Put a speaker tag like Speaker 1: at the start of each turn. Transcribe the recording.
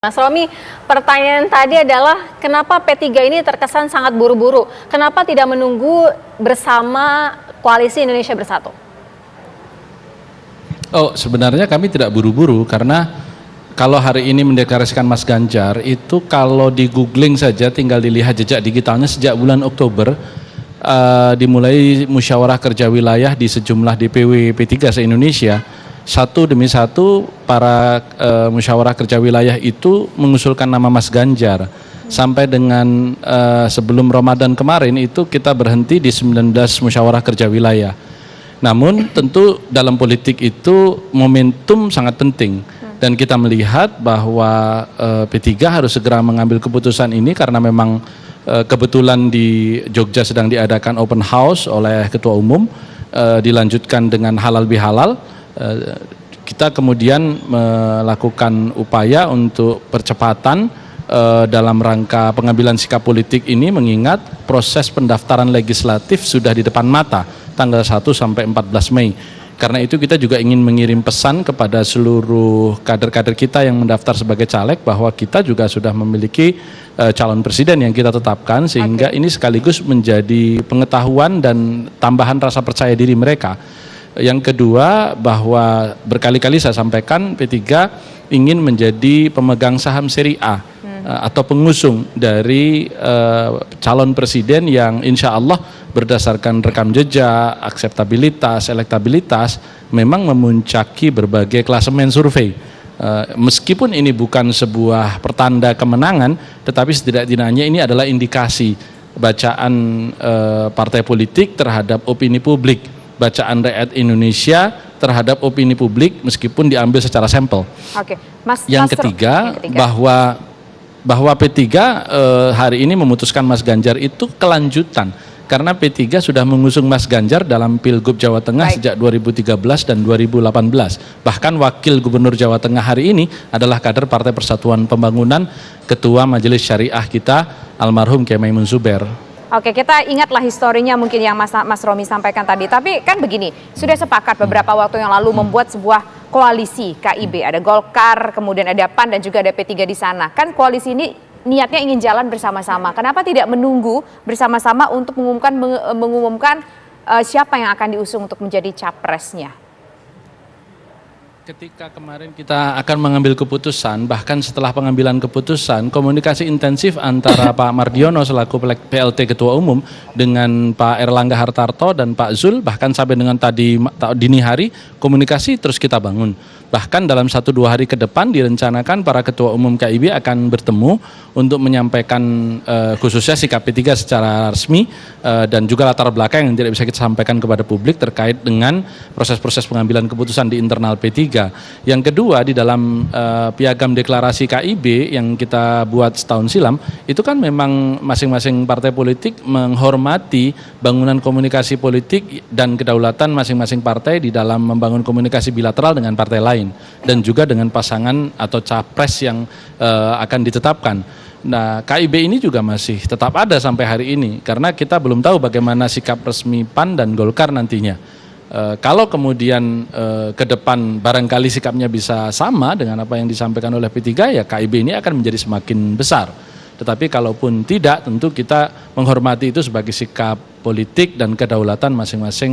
Speaker 1: Mas Romi, pertanyaan tadi adalah kenapa P3 ini terkesan sangat buru-buru? Kenapa tidak menunggu bersama Koalisi Indonesia Bersatu?
Speaker 2: Oh, sebenarnya kami tidak buru-buru karena kalau hari ini mendeklarasikan Mas Ganjar itu kalau di googling saja tinggal dilihat jejak digitalnya sejak bulan Oktober dimulai musyawarah kerja wilayah di sejumlah DPW P3 se-Indonesia. Satu demi satu para musyawarah kerja wilayah itu mengusulkan nama Mas Ganjar. Sampai dengan sebelum Ramadan kemarin itu kita berhenti di 19 musyawarah kerja wilayah. Namun tentu dalam politik itu momentum sangat penting. Dan kita melihat bahwa P3 harus segera mengambil keputusan ini karena memang kebetulan di Jogja sedang diadakan open house oleh Ketua Umum, dilanjutkan dengan halal bihalal. Kita kemudian melakukan upaya untuk percepatan dalam rangka pengambilan sikap politik ini mengingat proses pendaftaran legislatif sudah di depan mata tanggal 1 sampai 14 Mei. Karena itu kita juga ingin mengirim pesan kepada seluruh kader-kader kita yang mendaftar sebagai caleg bahwa kita juga sudah memiliki calon presiden yang kita tetapkan sehingga ini sekaligus menjadi pengetahuan dan tambahan rasa percaya diri mereka. Yang kedua, bahwa berkali-kali saya sampaikan P3 ingin menjadi pemegang saham seri A atau pengusung dari calon presiden yang insya Allah berdasarkan rekam jejak, akseptabilitas, elektabilitas memang memuncaki berbagai klasemen survei. Meskipun ini bukan sebuah pertanda kemenangan, tetapi setidak-tidaknya ini adalah indikasi bacaan partai politik terhadap opini publik, bacaan rakyat Indonesia terhadap opini publik meskipun diambil secara sampel.
Speaker 1: Oke,
Speaker 2: Yang ketiga, bahwa P3 hari ini memutuskan Mas Ganjar itu kelanjutan karena P3 sudah mengusung Mas Ganjar dalam Pilgub Jawa Tengah sejak 2013 dan 2018. Bahkan Wakil Gubernur Jawa Tengah hari ini adalah kader Partai Persatuan Pembangunan, Ketua Majelis Syariah kita almarhum Kiai Maimun Zubair.
Speaker 3: Oke, kita ingatlah historinya mungkin yang Mas Romi sampaikan tadi. Tapi kan begini, sudah sepakat beberapa waktu yang lalu membuat sebuah koalisi KIB. Ada Golkar, kemudian ada PAN dan juga ada P3 di sana. Kan koalisi ini niatnya ingin jalan bersama-sama. Kenapa tidak menunggu bersama-sama untuk mengumumkan siapa yang akan diusung untuk menjadi capresnya?
Speaker 2: Ketika kemarin kita akan mengambil keputusan, bahkan setelah pengambilan keputusan, komunikasi intensif antara Pak Mardiono selaku PLT Ketua Umum dengan Pak Erlangga Hartarto dan Pak Zul, bahkan sampai dengan tadi dini hari, komunikasi terus kita bangun. Bahkan dalam 1-2 hari ke depan direncanakan para Ketua Umum KIB akan bertemu untuk menyampaikan khususnya sikap P3 secara resmi dan juga latar belakang yang tidak bisa kita sampaikan kepada publik terkait dengan proses-proses pengambilan keputusan di internal P3. Yang kedua, di dalam piagam deklarasi KIB yang kita buat setahun silam, itu kan memang masing-masing partai politik menghormati bangunan komunikasi politik dan kedaulatan masing-masing partai di dalam membangun komunikasi bilateral dengan partai lain dan juga dengan pasangan atau capres yang akan ditetapkan. Nah, KIB ini juga masih tetap ada sampai hari ini karena kita belum tahu bagaimana sikap resmi PAN dan Golkar nantinya. Kalau kemudian ke depan barangkali sikapnya bisa sama dengan apa yang disampaikan oleh P3, ya KIB ini akan menjadi semakin besar. Tetapi kalaupun tidak, tentu kita menghormati itu sebagai sikap politik dan kedaulatan masing-masing